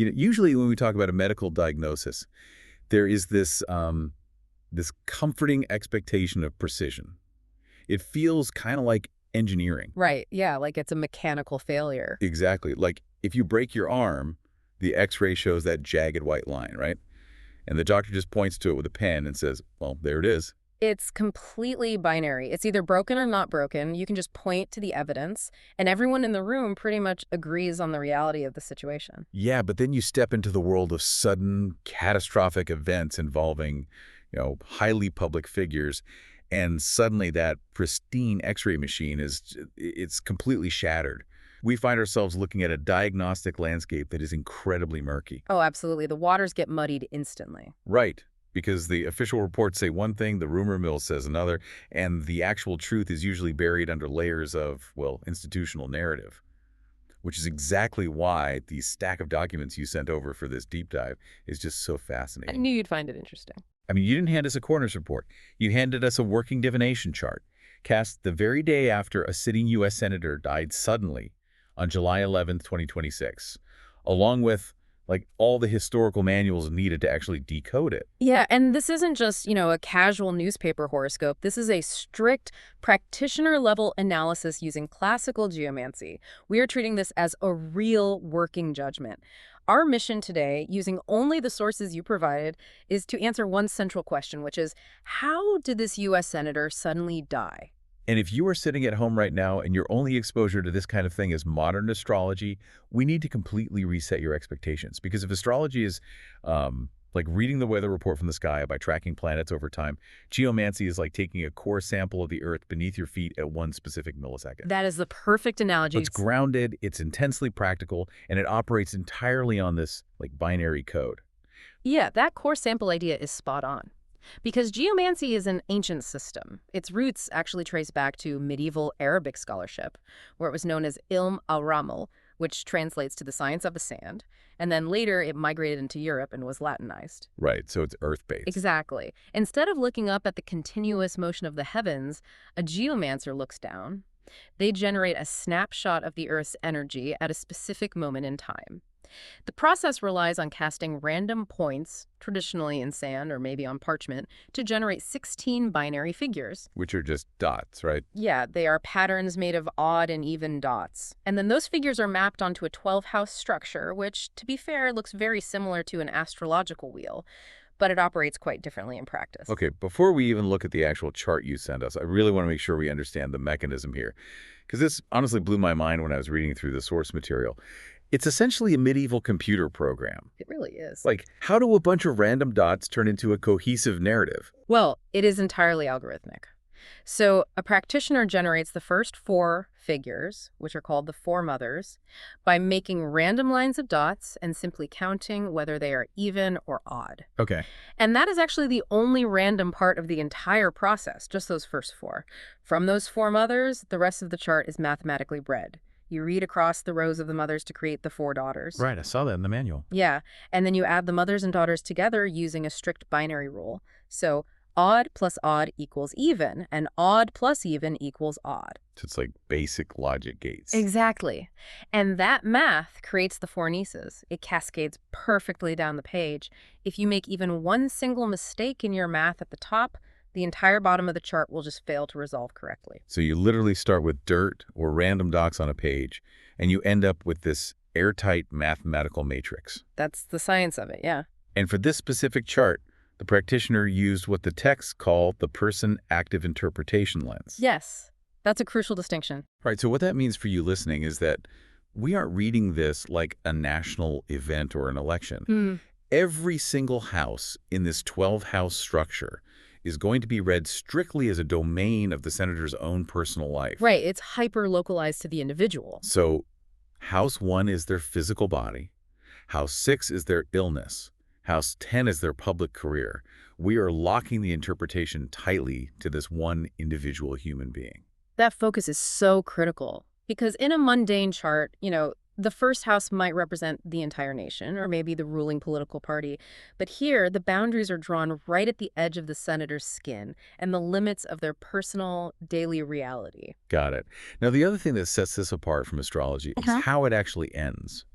Usually when we talk about a medical diagnosis, there is this comforting expectation of precision. It feels kind of like engineering. Right, yeah, like it's a mechanical failure. Exactly. Like if you break your arm, the X-ray shows that jagged white line, right? And the doctor just points to it with a pen and says, well, there it is. It's completely binary. It's either broken or not broken. You can just point to the evidence, and everyone in the room pretty much agrees on the reality of the situation. Yeah, but then you step into the world of sudden, catastrophic events involving, highly public figures, and suddenly that pristine X-ray machine it's completely shattered. We find ourselves looking at a diagnostic landscape that is incredibly murky. Oh, absolutely. The waters get muddied instantly. Right, because the official reports say one thing, the rumor mill says another, and the actual truth is usually buried under layers of, well, institutional narrative, which is exactly why the stack of documents you sent over for this deep dive is just so I fascinating. knew you'd find it interesting. I mean, you didn't hand us a coroner's report. You handed us a working divination chart, cast the very day after a sitting U.S. senator died suddenly on July 11th, 2026, along with all the historical manuals needed to actually decode it. Yeah, and this isn't just, a casual newspaper horoscope. This is a strict practitioner-level analysis using classical geomancy. We are treating this as a real working judgment. Our mission today, using only the sources you provided, is to answer one central question, which is, how did this U.S. senator suddenly die? And if you are sitting at home right now and your only exposure to this kind of thing is modern astrology, we need to completely reset your expectations. Because if astrology is like reading the weather report from the sky by tracking planets over time, geomancy is like taking a core sample of the Earth beneath your feet at one specific millisecond. That is the perfect analogy. It's grounded, it's intensely practical, and it operates entirely on this binary code. Yeah, that core sample idea is spot on. Because geomancy is an ancient system. Its roots actually trace back to medieval Arabic scholarship, where it was known as ilm al-ramal, which translates to the science of the sand, and then later it migrated into Europe and was Latinized. Right, so it's earth-based. Exactly. Instead of looking up at the continuous motion of the heavens, a geomancer looks down. They generate a snapshot of the Earth's energy at a specific moment in time. The process relies on casting random points, traditionally in sand or maybe on parchment, to generate 16 binary figures. Which are just dots, right? Yeah, they are patterns made of odd and even dots. And then those figures are mapped onto a 12-house structure, which, to be fair, looks very similar to an astrological wheel, but it operates quite differently in practice. Okay, before we even look at the actual chart you sent us, I really want to make sure we understand the mechanism here, because this honestly blew my mind when I was reading through the source material. It's essentially a medieval computer program. It really is. How do a bunch of random dots turn into a cohesive narrative? Well, it is entirely algorithmic. So a practitioner generates the first 4 figures, which are called the 4 mothers, by making random lines of dots and simply counting whether they are even or odd. Okay. And that is actually the only random part of the entire process, just those first 4. From those 4 mothers, the rest of the chart is mathematically bred. You read across the rows of the mothers to create the 4 daughters. Right, I saw that in the manual. Yeah, and then you add the mothers and daughters together using a strict binary rule. So odd plus odd equals even, and odd plus even equals odd. So it's like basic logic gates. Exactly. And that math creates the 4 nieces. It cascades perfectly down the page. If you make even one single mistake in your math at the top, the entire bottom of the chart will just fail to resolve correctly. So you literally start with dirt or random dots on a page, and you end up with this airtight mathematical matrix. That's the science of it, yeah. And for this specific chart, the practitioner used what the texts call the person active interpretation lens. Yes, that's a crucial distinction. Right, so what that means for you listening is that we aren't reading this like a national event or an election. Every single house in this 12-house structure is going to be read strictly as a domain of the senator's own personal life. Right, it's hyper-localized to the individual. So house 1 is their physical body. House 6 is their illness. House 10 is their public career. We are locking the interpretation tightly to this one individual human being. That focus is so critical because in a mundane chart, the first house might represent the entire nation or maybe the ruling political party. But here, the boundaries are drawn right at the edge of the senator's skin and the limits of their personal daily reality. Got it. Now, the other thing that sets this apart from astrology is how it actually ends.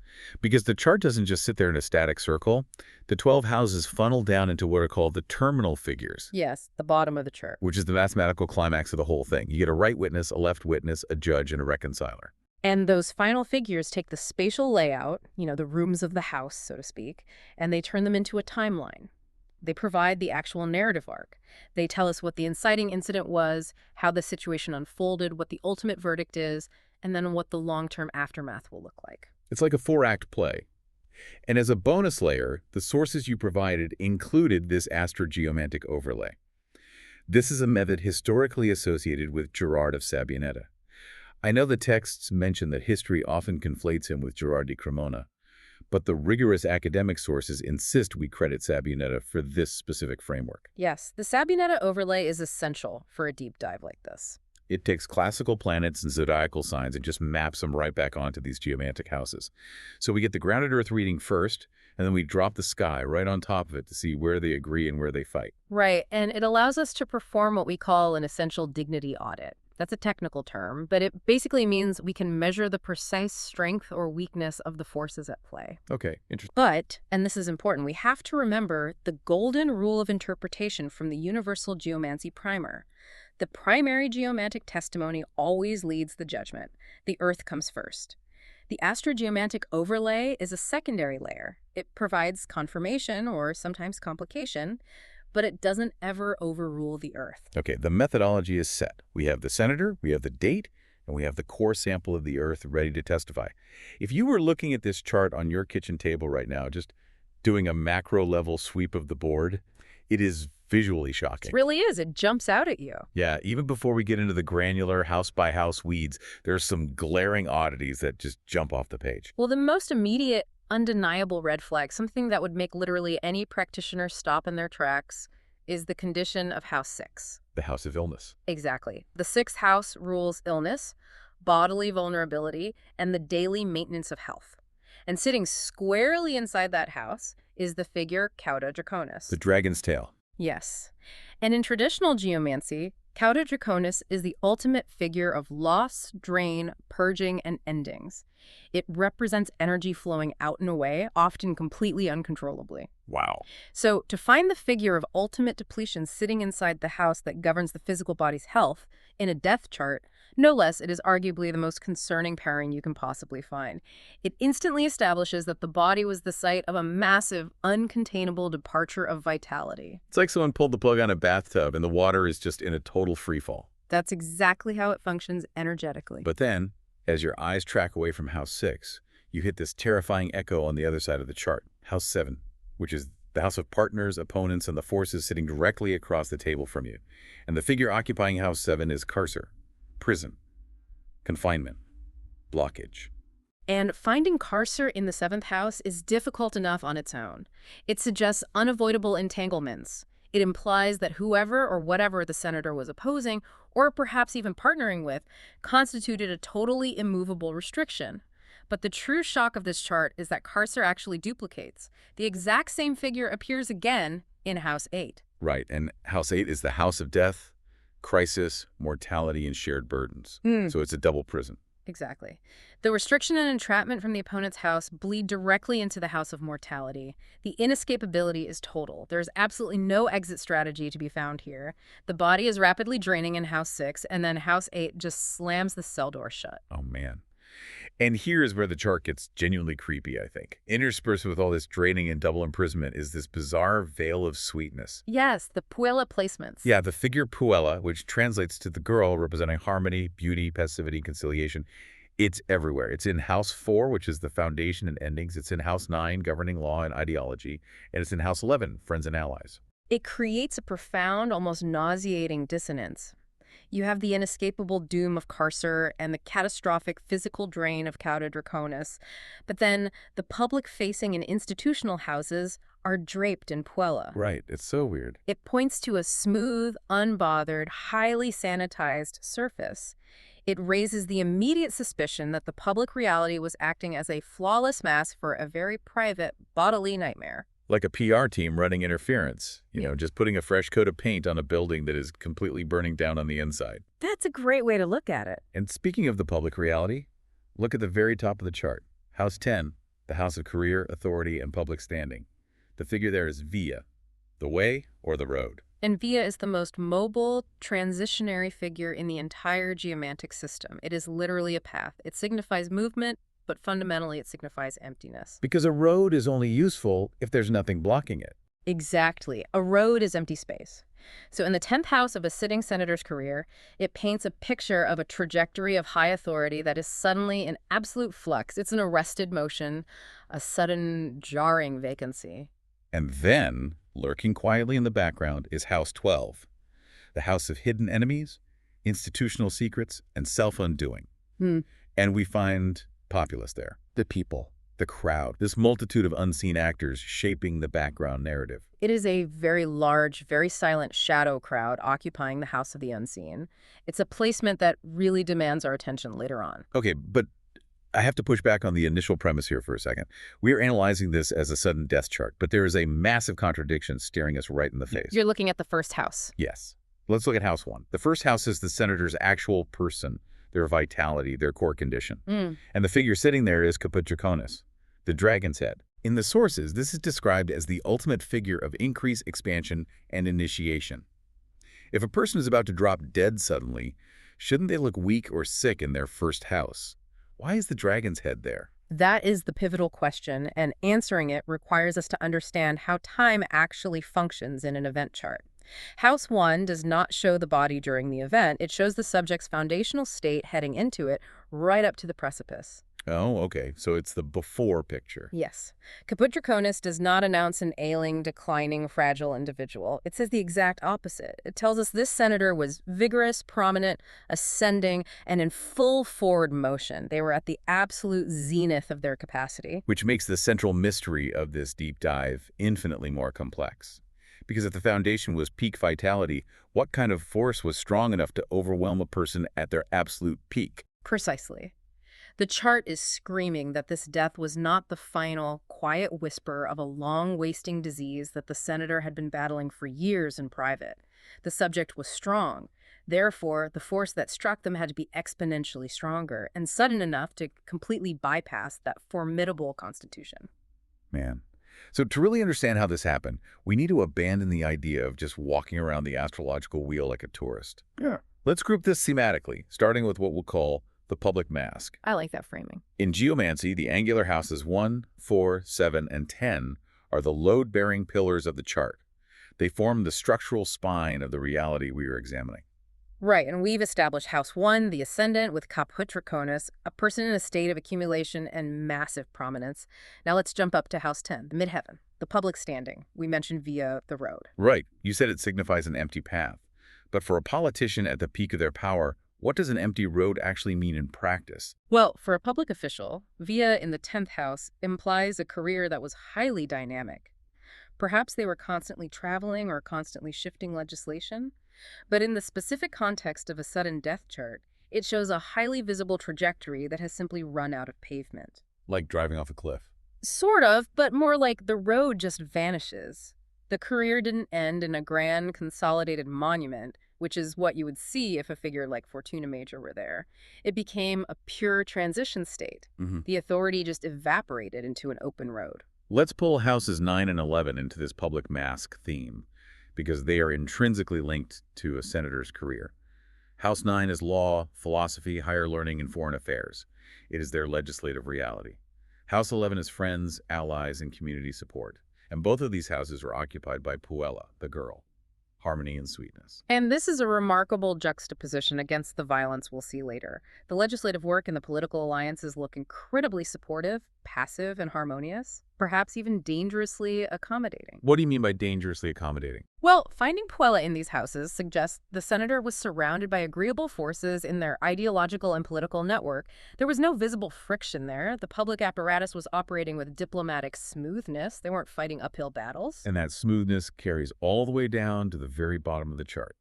Because the chart doesn't just sit there in a static circle. The 12 houses funnel down into what are called the terminal figures, Yes, the bottom of the chart. which is the mathematical climax of the whole thing. You get a right witness, a left witness, a judge, and a reconciler. And those final figures take the spatial layout, the rooms of the house, so to speak, and they turn them into a timeline. They provide the actual narrative arc. They tell us what the inciting incident was, how the situation unfolded, what the ultimate verdict is, and then what the long-term aftermath will look like. It's like a 4-act play. And as a bonus layer, the sources you provided included this Astro-geomantic overlay. This is a method historically associated with Gerard of Sabbionetta. I know the texts mention that history often conflates him with Gerard di Cremona, but the rigorous academic sources insist we credit Sabbionetta for this specific framework. Yes, the Sabbionetta overlay is essential for a deep dive like this. It takes classical planets and zodiacal signs and just maps them right back onto these geomantic houses. So we get the grounded Earth reading first, and then we drop the sky right on top of it to see where they agree and where they fight. Right, and it allows us to perform what we call an essential dignity audit. That's a technical term, but it basically means we can measure the precise strength or weakness of the forces at play. Okay, interesting. But, and this is important, we have to remember the golden rule of interpretation from the Universal Geomancy Primer. The primary geomantic testimony always leads the judgment. The Earth comes first. The Astro-geomantic overlay is a secondary layer. It provides confirmation or sometimes complication, but it doesn't ever overrule the Earth. Okay, the methodology is set. We have the senator, we have the date, and we have the core sample of the Earth ready to testify. If you were looking at this chart on your kitchen table right now, just doing a macro-level sweep of the board, it is visually shocking. It really is. It jumps out at you. Yeah, even before we get into the granular house-by-house weeds, there's some glaring oddities that just jump off the page. Well, the most immediate, undeniable red flag, something that would make literally any practitioner stop in their tracks, is the condition of House 6. The house of illness. Exactly. The 6th house rules illness, bodily vulnerability, and the daily maintenance of health. And sitting squarely inside that house is the figure Cauda Draconis. The dragon's tail. Yes. And in traditional geomancy, Cauda Draconis is the ultimate figure of loss, drain, purging, and endings. It represents energy flowing out and away, often completely uncontrollably. Wow. So to find the figure of ultimate depletion sitting inside the house that governs the physical body's health in a death chart, no less, it is arguably the most concerning pairing you can possibly find. It instantly establishes that the body was the site of a massive, uncontainable departure of vitality. It's like someone pulled the plug on a bathtub and the water is just in a total freefall. That's exactly how it functions energetically. But then, as your eyes track away from House 6, you hit this terrifying echo on the other side of the chart, House 7, which is the house of partners, opponents, and the forces sitting directly across the table from you. And the figure occupying House 7 is carcer, prison, confinement, blockage. And finding carcer in the 7th house is difficult enough on its own. It suggests unavoidable entanglements. It implies that whoever or whatever the senator was opposing, or perhaps even partnering with, constituted a totally immovable restriction. But the true shock of this chart is that carcer actually duplicates. The exact same figure appears again in House 8. Right, and House 8 is the house of death, crisis, mortality, and shared burdens. So it's a double prison. Exactly. The restriction and entrapment from the opponent's house bleed directly into the house of mortality. The inescapability is total. There's absolutely no exit strategy to be found here. The body is rapidly draining in House 6, and then House 8 just slams the cell door shut. Oh, man. And here is where the chart gets genuinely creepy, I think. Interspersed with all this draining and double imprisonment is this bizarre veil of sweetness. Yes, the puella placements. Yeah, the figure puella, which translates to the girl representing harmony, beauty, passivity, conciliation. It's everywhere. It's in House 4, which is the foundation and endings. It's in House 9, governing law and ideology. And it's in House 11, friends and allies. It creates a profound, almost nauseating dissonance. You have the inescapable doom of carcer and the catastrophic physical drain of Cauda Draconis, but then the public-facing and institutional houses are draped in puella. Right, it's so weird. It points to a smooth, unbothered, highly sanitized surface. It raises the immediate suspicion that the public reality was acting as a flawless mask for a very private bodily nightmare. Like a PR team running interference, just putting a fresh coat of paint on a building that is completely burning down on the inside. That's a great way to look at it. And speaking of the public reality, look at the very top of the chart, House 10, the house of career, authority, and public standing. The figure there is via, the way or the road. And via is the most mobile, transitionary figure in the entire geomantic system. It is literally a path. It signifies movement, but fundamentally it signifies emptiness. Because a road is only useful if there's nothing blocking it. Exactly. A road is empty space. So in the 10th house of a sitting senator's career, it paints a picture of a trajectory of high authority that is suddenly in absolute flux. It's an arrested motion, a sudden jarring vacancy. And then, lurking quietly in the background, is House 12, the house of hidden enemies, institutional secrets, and self-undoing. And we find populace there, the people, the crowd, this multitude of unseen actors shaping the background narrative. It is a very large, very silent shadow crowd occupying the House of the Unseen. It's a placement that really demands our attention later on. Okay, but I have to push back on the initial premise here for a second. We are analyzing this as a sudden death chart, but there is a massive contradiction staring us right in the face. You're looking at the first house. Yes. Let's look at House 1. The first house is the senator's actual person, their vitality, their core condition. And the figure sitting there is Caput Draconis, the dragon's head. In the sources, this is described as the ultimate figure of increase, expansion, and initiation. If a person is about to drop dead suddenly, shouldn't they look weak or sick in their first house? Why is the dragon's head there? That is the pivotal question, and answering it requires us to understand how time actually functions in an event chart. House 1 does not show the body during the event. It shows the subject's foundational state heading into it, right up to the precipice. Oh, okay. So it's the before picture. Yes. Caput Draconis does not announce an ailing, declining, fragile individual. It says the exact opposite. It tells us this senator was vigorous, prominent, ascending, and in full forward motion. They were at the absolute zenith of their capacity. Which makes the central mystery of this deep dive infinitely more complex. Because if the foundation was peak vitality, what kind of force was strong enough to overwhelm a person at their absolute peak? Precisely. The chart is screaming that this death was not the final, quiet whisper of a long-wasting disease that the senator had been battling for years in private. The subject was strong. Therefore, the force that struck them had to be exponentially stronger and sudden enough to completely bypass that formidable constitution. Man. So to really understand how this happened, we need to abandon the idea of just walking around the astrological wheel like a tourist. Yeah. Let's group this thematically, starting with what we'll call the public mask. I like that framing. In geomancy, the angular houses 1, 4, 7, and 10 are the load-bearing pillars of the chart. They form the structural spine of the reality we are examining. Right, and we've established House 1, the ascendant, with Caput Draconis, a person in a state of accumulation and massive prominence. Now let's jump up to House 10, the midheaven, the public standing. We mentioned via the road. Right. You said it signifies an empty path. But for a politician at the peak of their power, what does an empty road actually mean in practice? Well, for a public official, via in the 10th house implies a career that was highly dynamic. Perhaps they were constantly traveling or constantly shifting legislation. But in the specific context of a sudden death chart, it shows a highly visible trajectory that has simply run out of pavement. Like driving off a cliff. Sort of, but more like the road just vanishes. The career didn't end in a grand consolidated monument, which is what you would see if a figure like Fortuna Major were there. It became a pure transition state. The authority just evaporated into an open road. Let's pull houses 9 and 11 into this public mask theme, because they are intrinsically linked to a senator's career. House 9 is law, philosophy, higher learning, and foreign affairs. It is their legislative reality. House 11 is friends, allies, and community support. And both of these houses are occupied by Puella, the girl. Harmony and sweetness. And this is a remarkable juxtaposition against the violence we'll see later. The legislative work and the political alliances look incredibly supportive, passive, and harmonious, perhaps even dangerously accommodating. What do you mean by dangerously accommodating? Well, finding Puella in these houses suggests the senator was surrounded by agreeable forces in their ideological and political network. There was no visible friction there. The public apparatus was operating with diplomatic smoothness. They weren't fighting uphill battles. And that smoothness carries all the way down to the very bottom of the chart.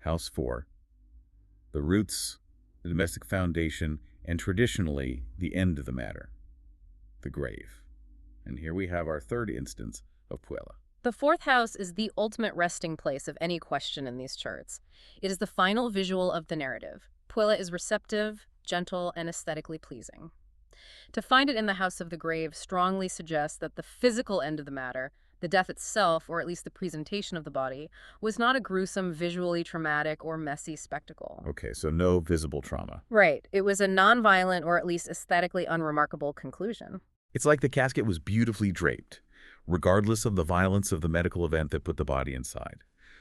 House 4. The roots, the domestic foundation, and traditionally, the end of the matter. The grave. And here we have our third instance of Puella. The 4th house is the ultimate resting place of any question in these charts. It is the final visual of the narrative. Puella is receptive, gentle, and aesthetically pleasing. To find it in the house of the grave strongly suggests that the physical end of the matter, the death itself, or at least the presentation of the body, was not a gruesome, visually traumatic, or messy spectacle. Okay, so no visible trauma. Right. It was a nonviolent or at least aesthetically unremarkable conclusion. It's like the casket was beautifully draped, regardless of the violence of the medical event that put the body inside.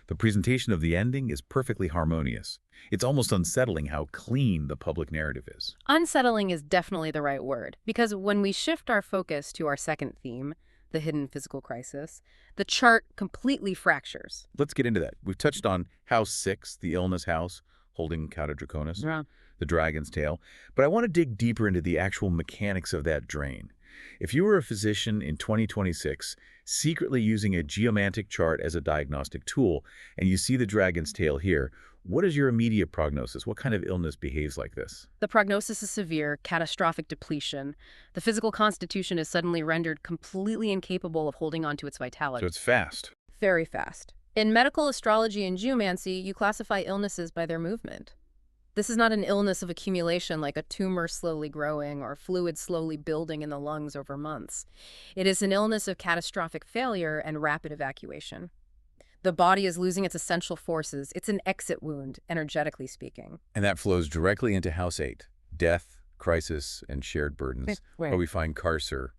The presentation of the ending is perfectly harmonious. It's almost unsettling how clean the public narrative is. Unsettling is definitely the right word, because when we shift our focus to our second theme, the hidden physical crisis, the chart completely fractures. Let's get into that. We've touched on House 6, the illness house, holding Cauda Draconis, the dragon's tail, but I want to dig deeper into the actual mechanics of that drain. If you were a physician in 2026, secretly using a geomantic chart as a diagnostic tool, and you see the dragon's tail here, what is your immediate prognosis? What kind of illness behaves like this? The prognosis is severe, catastrophic depletion. The physical constitution is suddenly rendered completely incapable of holding on to its vitality. So it's fast. Very fast. In medical astrology and geomancy, you classify illnesses by their movement. This is not an illness of accumulation like a tumor slowly growing or fluid slowly building in the lungs over months. It is an illness of catastrophic failure and rapid evacuation. The body is losing its essential forces. It's an exit wound, energetically speaking. And that flows directly into House 8, death, crisis, and shared burdens, where we find carcer,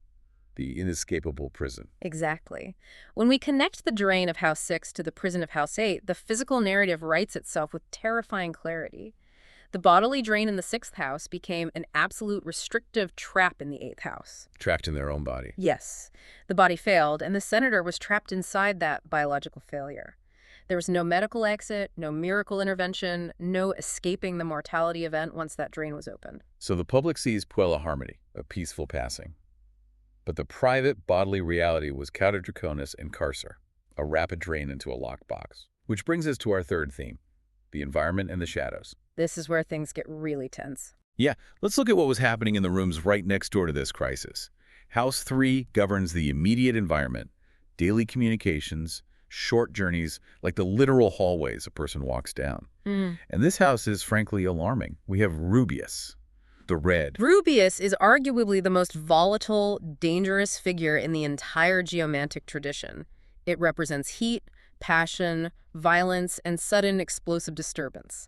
the inescapable prison. Exactly. When we connect the drain of House 6 to the prison of House 8, the physical narrative writes itself with terrifying clarity. The bodily drain in the 6th house became an absolute restrictive trap in the 8th house. Trapped in their own body. Yes. The body failed, and the senator was trapped inside that biological failure. There was no medical exit, no miracle intervention, no escaping the mortality event once that drain was opened. So the public sees Puella Harmony, a peaceful passing. But the private bodily reality was Cauda Draconis and carcer, a rapid drain into a locked box. Which brings us to our third theme, the environment and the shadows. This is where things get really tense. Yeah, let's look at what was happening in the rooms right next door to this crisis. House 3 governs the immediate environment, daily communications, short journeys, like the literal hallways a person walks down. And this house is frankly alarming. We have Rubius, the red. Rubius is arguably the most volatile, dangerous figure in the entire geomantic tradition. It represents heat, passion, violence, and sudden explosive disturbance.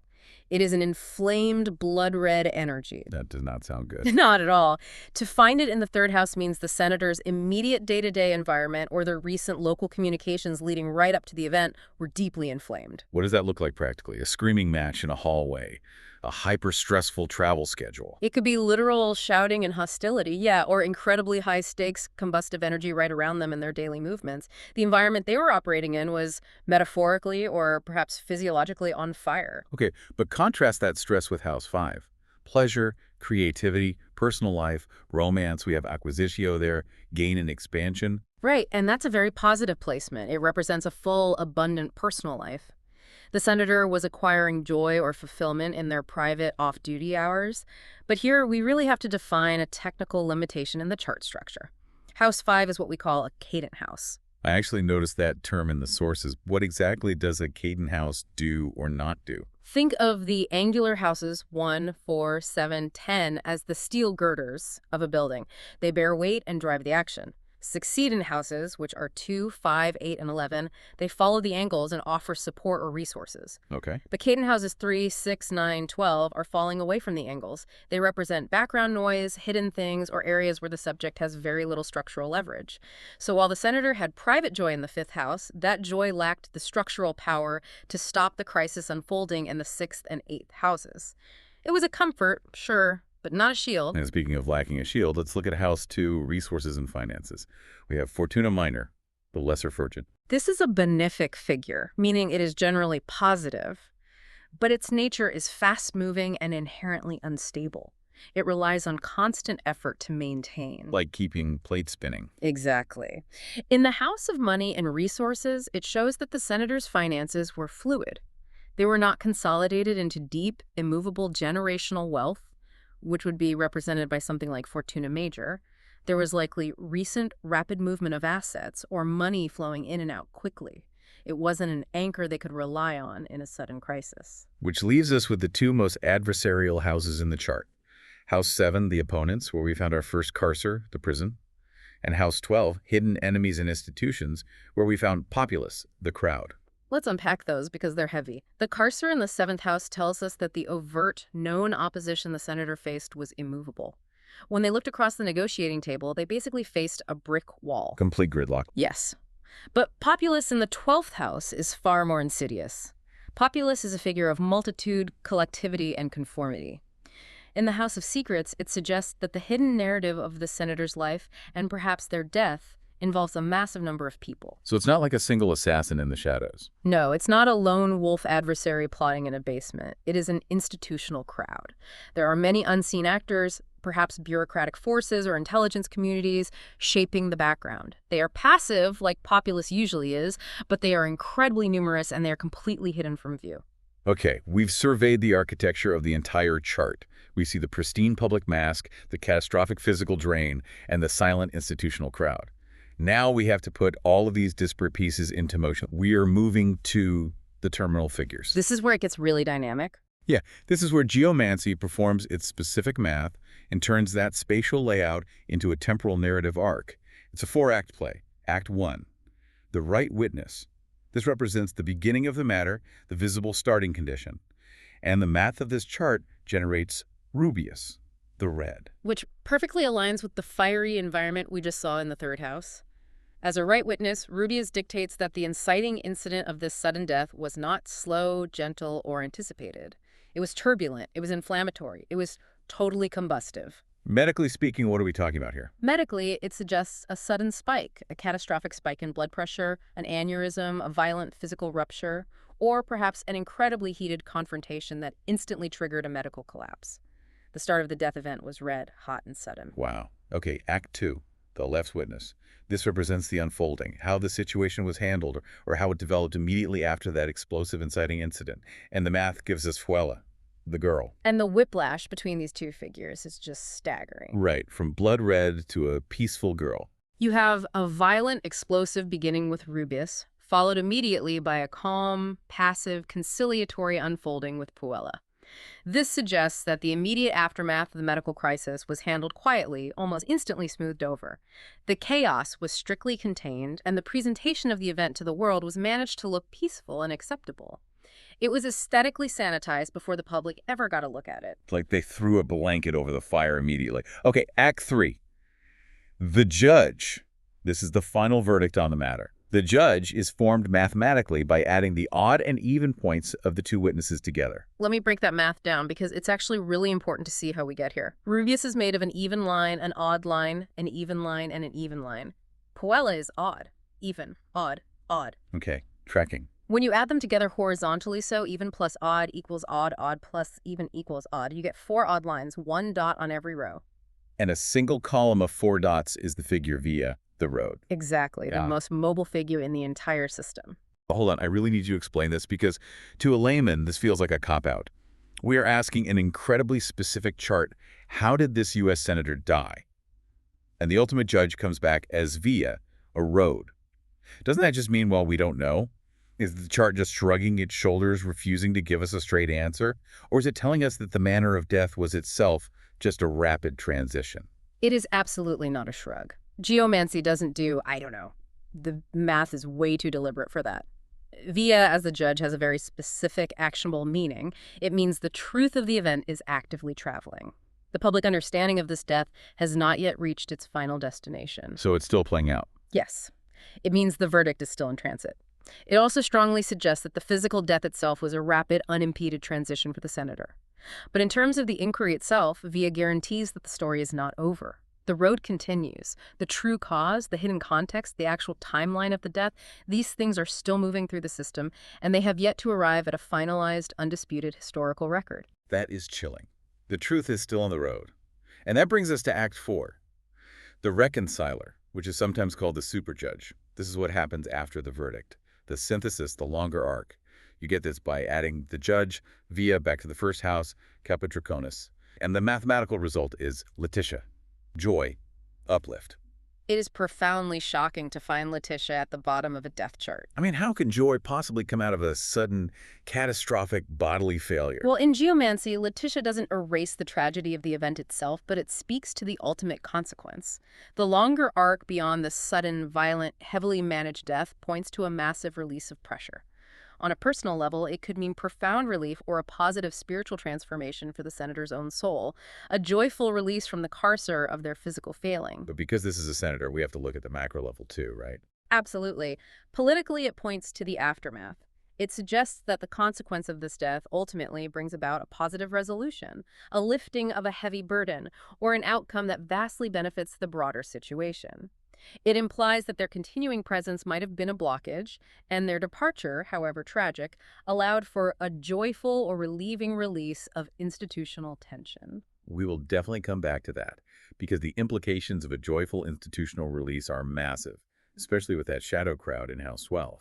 It is an inflamed, blood-red energy. That does not sound good. Not at all. To find it in the 3rd house means the senator's immediate day-to-day environment or their recent local communications leading right up to the event were deeply inflamed. What does that look like practically? A screaming match in a hallway, a hyper-stressful travel schedule. It could be literal shouting and hostility, yeah, or incredibly high-stakes combustive energy right around them in their daily movements. The environment they were operating in was metaphorically or perhaps physiologically on fire. Okay, but contrast that stress with House 5. Pleasure, creativity, personal life, romance. We have acquisitio there, gain and expansion. Right, and that's a very positive placement. It represents a full, abundant personal life. The senator was acquiring joy or fulfillment in their private off-duty hours. But here, we really have to define a technical limitation in the chart structure. House 5 is what we call a cadent house. I actually noticed that term in the sources. What exactly does a cadent house do or not do? Think of the angular houses 1, 4, 7, 10 as the steel girders of a building. They bear weight and drive the action. Succeedent houses, which are 2, 5, 8, and 11, they follow the angles and offer support or resources. Okay. The cadent houses 3, 6, 9, 12 are falling away from the angles. They represent background noise, hidden things, or areas where the subject has very little structural leverage. So while the senator had private joy in the 5th house, that joy lacked the structural power to stop the crisis unfolding in the 6th and 8th houses. It was a comfort, sure, but not a shield. And speaking of lacking a shield, let's look at House 2, resources and finances. We have Fortuna Minor, the lesser fortune. This is a benefic figure, meaning it is generally positive, but its nature is fast-moving and inherently unstable. It relies on constant effort to maintain. Like keeping plates spinning. Exactly. In the House of Money and Resources, it shows that the senator's finances were fluid. They were not consolidated into deep, immovable generational wealth, which would be represented by something like Fortuna Major. There was likely recent, rapid movement of assets or money flowing in and out quickly. It wasn't an anchor they could rely on in a sudden crisis. Which leaves us with the two most adversarial houses in the chart. House 7, the opponents, where we found our first carcer, the prison. And House 12, hidden enemies and institutions, where we found populace, the crowd. Let's unpack those because they're heavy. The carcer in the seventh house tells us that the overt, known opposition the senator faced was immovable. When they looked across the negotiating table, they basically faced a brick wall. Complete gridlock. Yes. But populace in the 12th house is far more insidious. Populace is a figure of multitude, collectivity, and conformity. In the House of Secrets, it suggests that the hidden narrative of the senator's life, and perhaps their death, involves a massive number of people. So it's not like a single assassin in the shadows. No, it's not a lone wolf adversary plotting in a basement. It is an institutional crowd. There are many unseen actors, perhaps bureaucratic forces or intelligence communities, shaping the background. They are passive, like populace usually is, but they are incredibly numerous and they are completely hidden from view. Okay, we've surveyed the architecture of the entire chart. We see the pristine public mask, the catastrophic physical drain, and the silent institutional crowd. Now we have to put all of these disparate pieces into motion. We are moving to the terminal figures. This is where it gets really dynamic. Yeah, this is where geomancy performs its specific math and turns that spatial layout into a temporal narrative arc. It's a 4-act play. Act 1, the right witness. This represents the beginning of the matter, the visible starting condition. And the math of this chart generates Rubeus, the red. Which perfectly aligns with the fiery environment we just saw in the third house. As a right witness, Rubeus dictates that the inciting incident of this sudden death was not slow, gentle, or anticipated. It was turbulent, it was inflammatory, it was totally combustive. Medically speaking, what are we talking about here? Medically, it suggests a sudden spike, a catastrophic spike in blood pressure, an aneurysm, a violent physical rupture, or perhaps an incredibly heated confrontation that instantly triggered a medical collapse. The start of the death event was red, hot, and sudden. Wow. Okay, Act 2, the left witness. This represents the unfolding, how the situation was handled, or how it developed immediately after that explosive inciting incident. And the math gives us Fuela, the girl. And the whiplash between these two figures is just staggering. Right, from blood red to a peaceful girl. You have a violent, explosive beginning with Rubeus, followed immediately by a calm, passive, conciliatory unfolding with Puella. This suggests that the immediate aftermath of the medical crisis was handled quietly, almost instantly smoothed over. The chaos was strictly contained, and the presentation of the event to the world was managed to look peaceful and acceptable. It was aesthetically sanitized before the public ever got a look at it. It's like they threw a blanket over the fire immediately. Okay, Act 3. The judge. This is the final verdict on the matter. The judge is formed mathematically by adding the odd and even points of the two witnesses together. Let me break that math down because it's actually really important to see how we get here. Rubeus is made of an even line, an odd line, an even line, and an even line. Puella is odd, even, odd, odd. Okay, tracking. When you add them together horizontally, so even plus odd equals odd, odd plus even equals odd, you get 4 odd lines, 1 dot on every row. And a single column of 4 dots is the figure via the road. Exactly, Yeah. the most mobile figure in the entire system. Hold on, I really need you to explain this because to a layman, this feels like a cop-out. We are asking an incredibly specific chart. How did this U.S. senator die? And the ultimate judge comes back as via a road. Doesn't that just mean, well, we don't know? Is the chart just shrugging its shoulders, refusing to give us a straight answer? Or is it telling us that the manner of death was itself just a rapid transition? It is absolutely not a shrug. Geomancy doesn't do, I don't know. The math is way too deliberate for that. Via, as the judge, has a very specific, actionable meaning. It means the truth of the event is actively traveling. The public understanding of this death has not yet reached its final destination. So it's still playing out. Yes. It means the verdict is still in transit. It also strongly suggests that the physical death itself was a rapid, unimpeded transition for the senator. But in terms of the inquiry itself, Via guarantees that the story is not over. The road continues. The true cause, the hidden context, the actual timeline of the death, these things are still moving through the system, and they have yet to arrive at a finalized, undisputed historical record. That is chilling. The truth is still on the road. And that brings us to Act 4. The Reconciler, which is sometimes called the super judge. This is what happens after the verdict. The synthesis, the longer arc. You get this by adding the judge, Via, back to the first house, Capitriconus. And the mathematical result is Letitia. Joy, uplift. It is profoundly shocking to find Letitia at the bottom of a death chart. I mean, how can joy possibly come out of a sudden, catastrophic bodily failure? Well, in geomancy, Letitia doesn't erase the tragedy of the event itself, but it speaks to the ultimate consequence. The longer arc beyond the sudden, violent, heavily managed death points to a massive release of pressure. On a personal level, it could mean profound relief or a positive spiritual transformation for the senator's own soul, a joyful release from the carcer of their physical failing. But because this is a senator, we have to look at the macro level too, right? Absolutely. Politically, it points to the aftermath. It suggests that the consequence of this death ultimately brings about a positive resolution, a lifting of a heavy burden, or an outcome that vastly benefits the broader situation. It implies that their continuing presence might have been a blockage, and their departure, however tragic, allowed for a joyful or relieving release of institutional tension. We will definitely come back to that, because the implications of a joyful institutional release are massive, especially with that shadow crowd in House 12.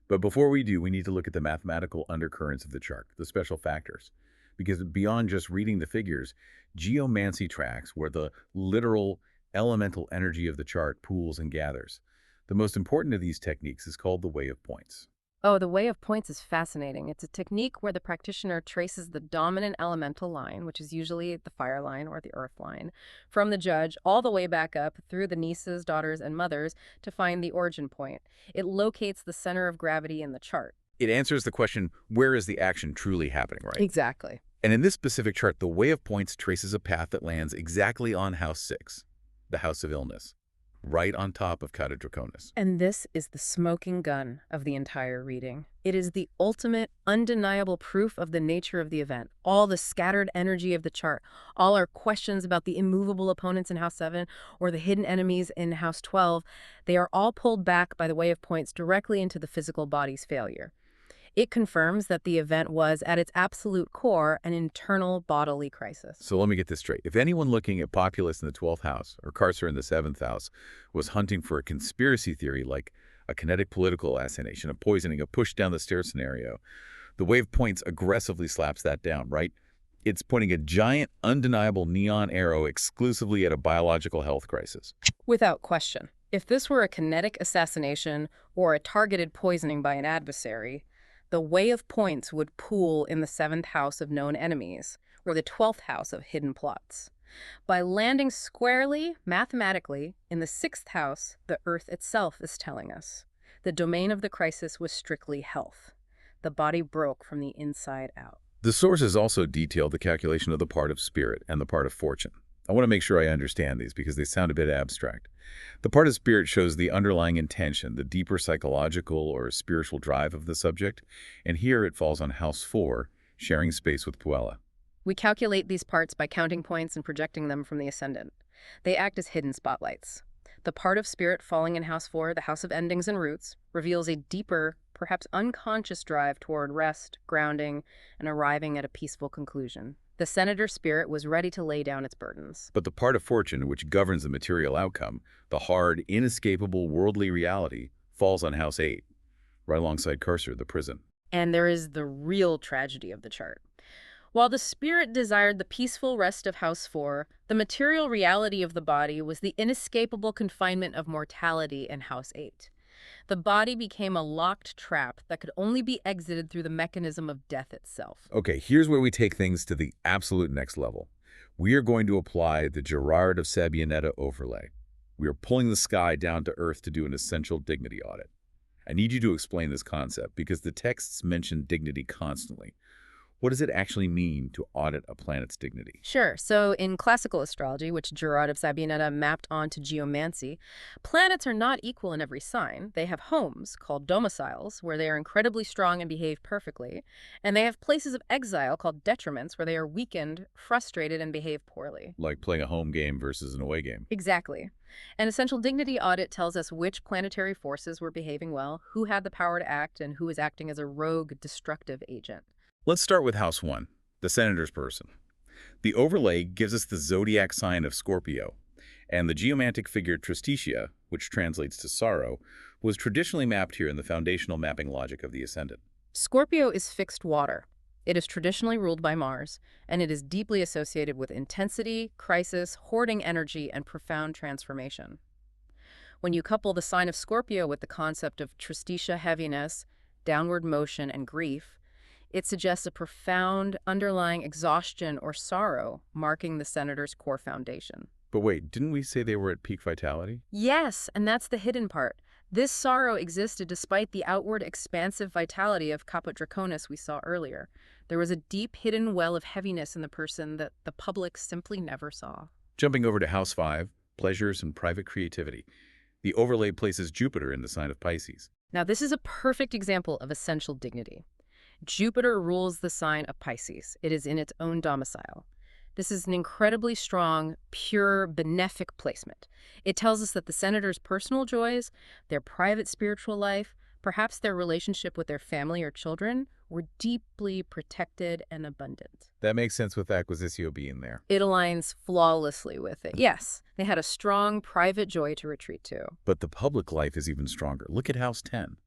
But before we do, we need to look at the mathematical undercurrents of the chart, the special factors. Because beyond just reading the figures, geomancy tracks where the literal elemental energy of the chart pools and gathers. The most important of these techniques is called the way of points. Oh, the way of points is fascinating. It's a technique where the practitioner traces the dominant elemental line, which is usually the fire line or the earth line, from the judge all the way back up through the nieces, daughters, and mothers to find the origin point. It locates the center of gravity in the chart. It answers the question, where is the action truly happening, right? Exactly. And in this specific chart, the way of points traces a path that lands exactly on House 6, the House of Illness, right on top of Cata Draconis. And this is the smoking gun of the entire reading. It is the ultimate, undeniable proof of the nature of the event. All the scattered energy of the chart, all our questions about the immovable opponents in House 7 or the hidden enemies in House 12, they are all pulled back by the way of points directly into the physical body's failure. It confirms that the event was, at its absolute core, an internal bodily crisis. So let me get this straight. If anyone looking at Populus in the 12th house or Carcer in the 7th house was hunting for a conspiracy theory like a kinetic political assassination, a poisoning, a push down the stairs scenario, the wave points aggressively slaps that down, right? It's pointing a giant, undeniable neon arrow exclusively at a biological health crisis. Without question. If this were a kinetic assassination or a targeted poisoning by an adversary, the way of points would pool in the 7th house of known enemies, or the 12th house of hidden plots. By landing squarely, mathematically, in the 6th house, the Earth itself is telling us. The domain of the crisis was strictly health. The body broke from the inside out. The sources also detailed the calculation of the part of spirit and the part of fortune. I want to make sure I understand these because they sound a bit abstract. The part of spirit shows the underlying intention, the deeper psychological or spiritual drive of the subject, and here it falls on House 4, sharing space with Puella. We calculate these parts by counting points and projecting them from the ascendant. They act as hidden spotlights. The part of spirit falling in House 4, the house of endings and roots, reveals a deeper, perhaps unconscious drive toward rest, grounding, and arriving at a peaceful conclusion. The senator's spirit was ready to lay down its burdens. But the part of fortune, which governs the material outcome, the hard, inescapable worldly reality, falls on House 8, right alongside Cursor, the prison. And there is the real tragedy of the chart. While the spirit desired the peaceful rest of House 4, the material reality of the body was the inescapable confinement of mortality in House 8. The body became a locked trap that could only be exited through the mechanism of death itself. Okay, here's where we take things to the absolute next level. We are going to apply the Gerard of Sabianetta overlay. We are pulling the sky down to earth to do an essential dignity audit. I need you to explain this concept because the texts mention dignity constantly. What does it actually mean to audit a planet's dignity? Sure. So in classical astrology, which Gerard of Sabianetta mapped onto geomancy, planets are not equal in every sign. They have homes, called domiciles, where they are incredibly strong and behave perfectly. And they have places of exile, called detriments, where they are weakened, frustrated, and behave poorly. Like playing a home game versus an away game. Exactly. An essential dignity audit tells us which planetary forces were behaving well, who had the power to act, and who was acting as a rogue, destructive agent. Let's start with House 1, the senator's person. The overlay gives us the zodiac sign of Scorpio, and the geomantic figure Tristitia, which translates to sorrow, was traditionally mapped here in the foundational mapping logic of the ascendant. Scorpio is fixed water. It is traditionally ruled by Mars, and it is deeply associated with intensity, crisis, hoarding energy, and profound transformation. When you couple the sign of Scorpio with the concept of tristitia, heaviness, downward motion, and grief, it suggests a profound underlying exhaustion or sorrow marking the senator's core foundation. But wait, didn't we say they were at peak vitality? Yes, and that's the hidden part. This sorrow existed despite the outward expansive vitality of Caput Draconis we saw earlier. There was a deep hidden well of heaviness in the person that the public simply never saw. Jumping over to House 5, pleasures and private creativity. The overlay places Jupiter in the sign of Pisces. Now, this is a perfect example of essential dignity. Jupiter rules the sign of Pisces. It is in its own domicile. This is an incredibly strong, pure, benefic placement. It tells us that the senator's personal joys, their private spiritual life, perhaps their relationship with their family or children, were deeply protected and abundant. That makes sense with Acquisitio being there. It aligns flawlessly with it. Yes, they had a strong private joy to retreat to. But the public life is even stronger. Look at House 10.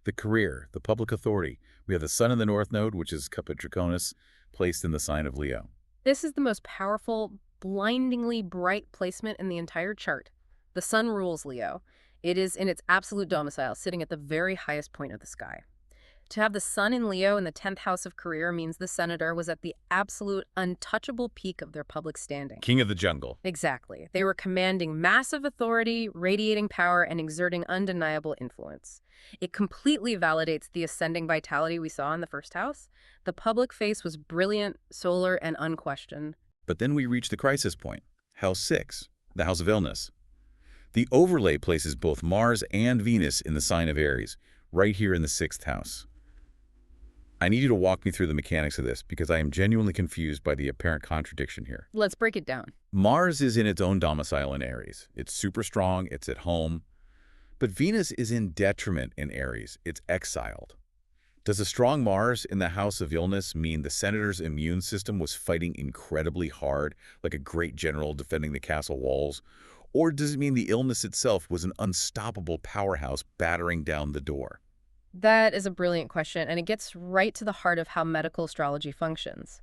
The career, the public authority. We have the Sun in the North Node, which is Caput Draconis, placed in the sign of Leo. This is the most powerful, blindingly bright placement in the entire chart. The Sun rules Leo. It is in its absolute domicile, sitting at the very highest point of the sky. To have the Sun in Leo in the 10th house of career means the senator was at the absolute untouchable peak of their public standing. King of the jungle. Exactly. They were commanding massive authority, radiating power, and exerting undeniable influence. It completely validates the ascending vitality we saw in the first house. The public face was brilliant, solar, and unquestioned. But then we reach the crisis point, House 6, the House of Illness. The overlay places both Mars and Venus in the sign of Aries, right here in the 6th house. I need you to walk me through the mechanics of this because I am genuinely confused by the apparent contradiction here. Let's break it down. Mars is in its own domicile in Aries. It's super strong, it's at home. But Venus is in detriment in Aries. It's exiled. Does a strong Mars in the House of Illness mean the senator's immune system was fighting incredibly hard, like a great general defending the castle walls? Or does it mean the illness itself was an unstoppable powerhouse battering down the door? That is a brilliant question, and it gets right to the heart of how medical astrology functions.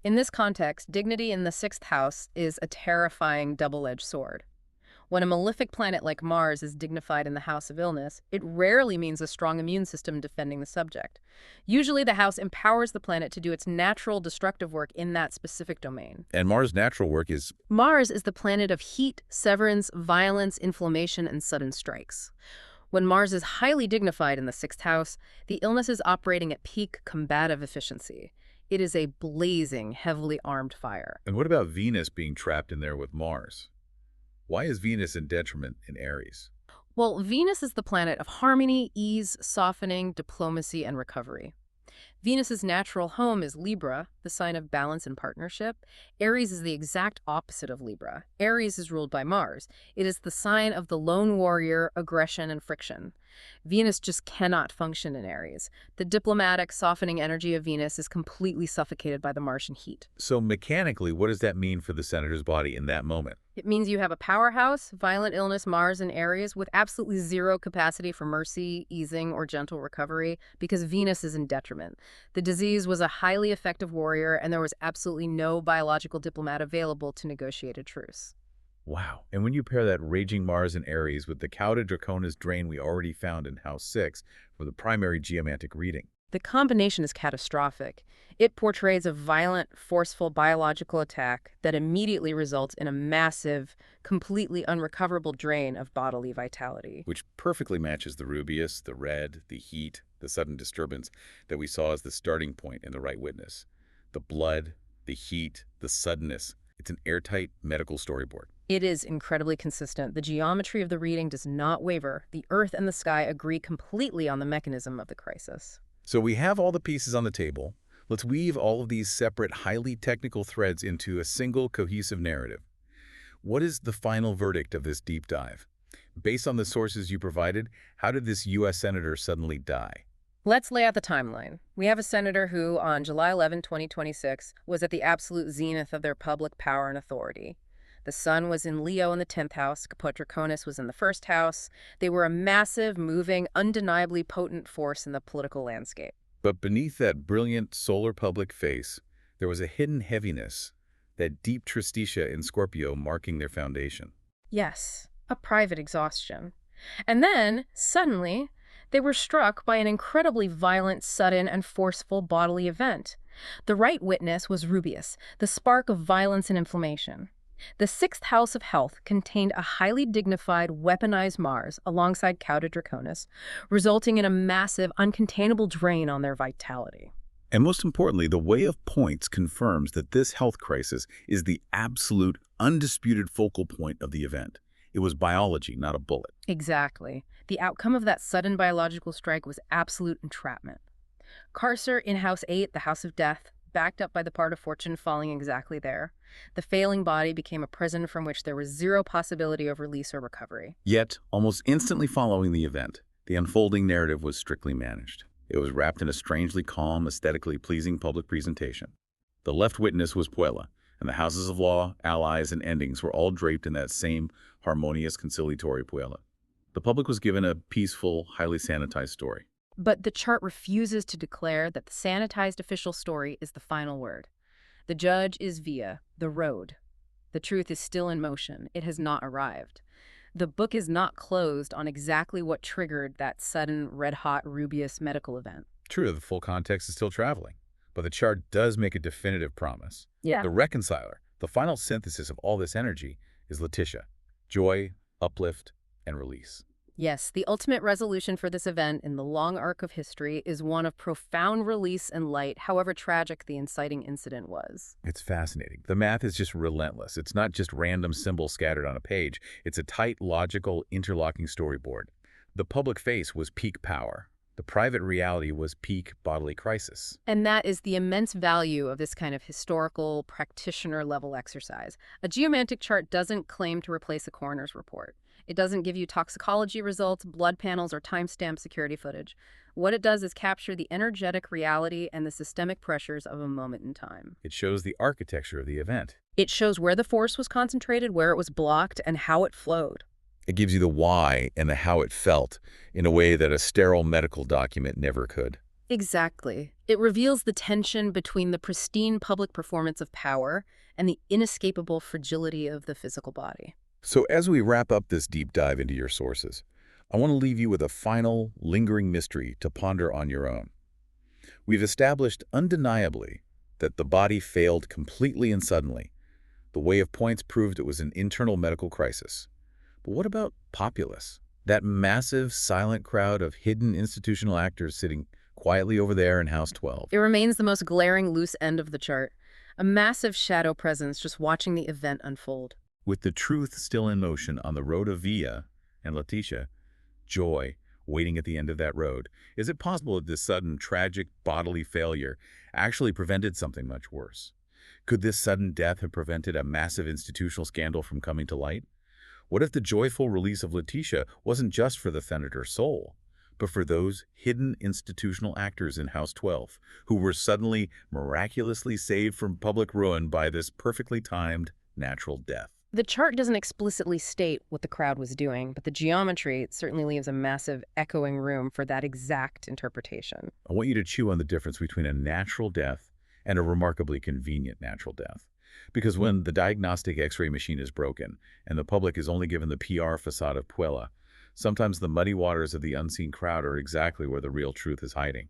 In this context, dignity in the 6th house is a terrifying double-edged sword. When a malefic planet like Mars is dignified in the House of Illness, it rarely means a strong immune system defending the subject. Usually the house empowers the planet to do its natural destructive work in that specific domain. And Mars' natural work is... Mars is the planet of heat, severance, violence, inflammation, and sudden strikes. When Mars is highly dignified in the 6th house, the illness is operating at peak combative efficiency. It is a blazing, heavily armed fire. And what about Venus being trapped in there with Mars? Why is Venus in detriment in Aries? Well, Venus is the planet of harmony, ease, softening, diplomacy, and recovery. Venus's natural home is Libra, the sign of balance and partnership. Aries is the exact opposite of Libra. Aries is ruled by Mars. It is the sign of the lone warrior, aggression, and friction. Venus just cannot function in Aries. The diplomatic, softening energy of Venus is completely suffocated by the Martian heat. So mechanically, what does that mean for the senator's body in that moment? It means you have a powerhouse, violent illness, Mars in Aries, with absolutely zero capacity for mercy, easing, or gentle recovery, because Venus is in detriment. The disease was a highly effective warrior, and there was absolutely no biological diplomat available to negotiate a truce. Wow. And when you pair that raging Mars in Aries with the Cauda Draconis drain we already found in House 6 for the primary geomantic reading. The combination is catastrophic. It portrays a violent, forceful biological attack that immediately results in a massive, completely unrecoverable drain of bodily vitality. Which perfectly matches the rubeus, the red, the heat, the sudden disturbance that we saw as the starting point in the right witness. The blood, the heat, the suddenness. It's an airtight medical storyboard. It is incredibly consistent. The geometry of the reading does not waver. The earth and the sky agree completely on the mechanism of the crisis. So we have all the pieces on the table. Let's weave all of these separate, highly technical threads into a single cohesive narrative. What is the final verdict of this deep dive? Based on the sources you provided, how did this U.S. senator suddenly die? Let's lay out the timeline. We have a senator who, on July 11, 2026, was at the absolute zenith of their public power and authority. The sun was in Leo in the 10th house, Caput Draconis was in the 1st house. They were a massive, moving, undeniably potent force in the political landscape. But beneath that brilliant solar public face, there was a hidden heaviness, that deep tristitia in Scorpio marking their foundation. Yes, a private exhaustion. And then, suddenly, they were struck by an incredibly violent, sudden, and forceful bodily event. The right witness was Rubius, the spark of violence and inflammation. The sixth house of health contained a highly dignified, weaponized Mars alongside Cauda Draconis, resulting in a massive, uncontainable drain on their vitality. And most importantly, the way of points confirms that this health crisis is the absolute, undisputed focal point of the event. It was biology, not a bullet. Exactly. The outcome of that sudden biological strike was absolute entrapment. Carcer in House 8, the House of Death, backed up by the part of fortune falling exactly there. The failing body became a prison from which there was zero possibility of release or recovery. Yet, almost instantly following the event, the unfolding narrative was strictly managed. It was wrapped in a strangely calm, aesthetically pleasing public presentation. The left witness was Puella, and the houses of law, allies, and endings were all draped in that same harmonious conciliatory Puella. The public was given a peaceful, highly sanitized story. But the chart refuses to declare that the sanitized official story is the final word. The judge is via the road. The truth is still in motion. It has not arrived. The book is not closed on exactly what triggered that sudden, red-hot Rubius medical event. True, the full context is still traveling, but the chart does make a definitive promise. Yeah. The reconciler, the final synthesis of all this energy, is Letitia. Joy, uplift, and release. Yes, the ultimate resolution for this event in the long arc of history is one of profound release and light, however tragic the inciting incident was. It's fascinating. The math is just relentless. It's not just random symbols scattered on a page. It's a tight, logical, interlocking storyboard. The public face was peak power. The private reality was peak bodily crisis. And that is the immense value of this kind of historical, practitioner-level exercise. A geomantic chart doesn't claim to replace a coroner's report. It doesn't give you toxicology results, blood panels, or timestamp security footage. What it does is capture the energetic reality and the systemic pressures of a moment in time. It shows the architecture of the event. It shows where the force was concentrated, where it was blocked, and how it flowed. It gives you the why and the how it felt in a way that a sterile medical document never could. Exactly. It reveals the tension between the pristine public performance of power and the inescapable fragility of the physical body. So as we wrap up this deep dive into your sources, I want to leave you with a final, lingering mystery to ponder on your own. We've established undeniably that the body failed completely and suddenly. The way of points proved it was an internal medical crisis. But what about populace? That massive, silent crowd of hidden institutional actors sitting quietly over there in House 12. It remains the most glaring loose end of the chart, a massive shadow presence just watching the event unfold. With the truth still in motion on the road of Via and Letitia, joy waiting at the end of that road, is it possible that this sudden, tragic bodily failure actually prevented something much worse? Could this sudden death have prevented a massive institutional scandal from coming to light? What if the joyful release of Letitia wasn't just for the senator's soul, but for those hidden institutional actors in House 12 who were suddenly miraculously saved from public ruin by this perfectly timed natural death? The chart doesn't explicitly state what the crowd was doing, but the geometry certainly leaves a massive echoing room for that exact interpretation. I want you to chew on the difference between a natural death and a remarkably convenient natural death. Because when the diagnostic X-ray machine is broken and the public is only given the PR facade of Puella, sometimes the muddy waters of the unseen crowd are exactly where the real truth is hiding.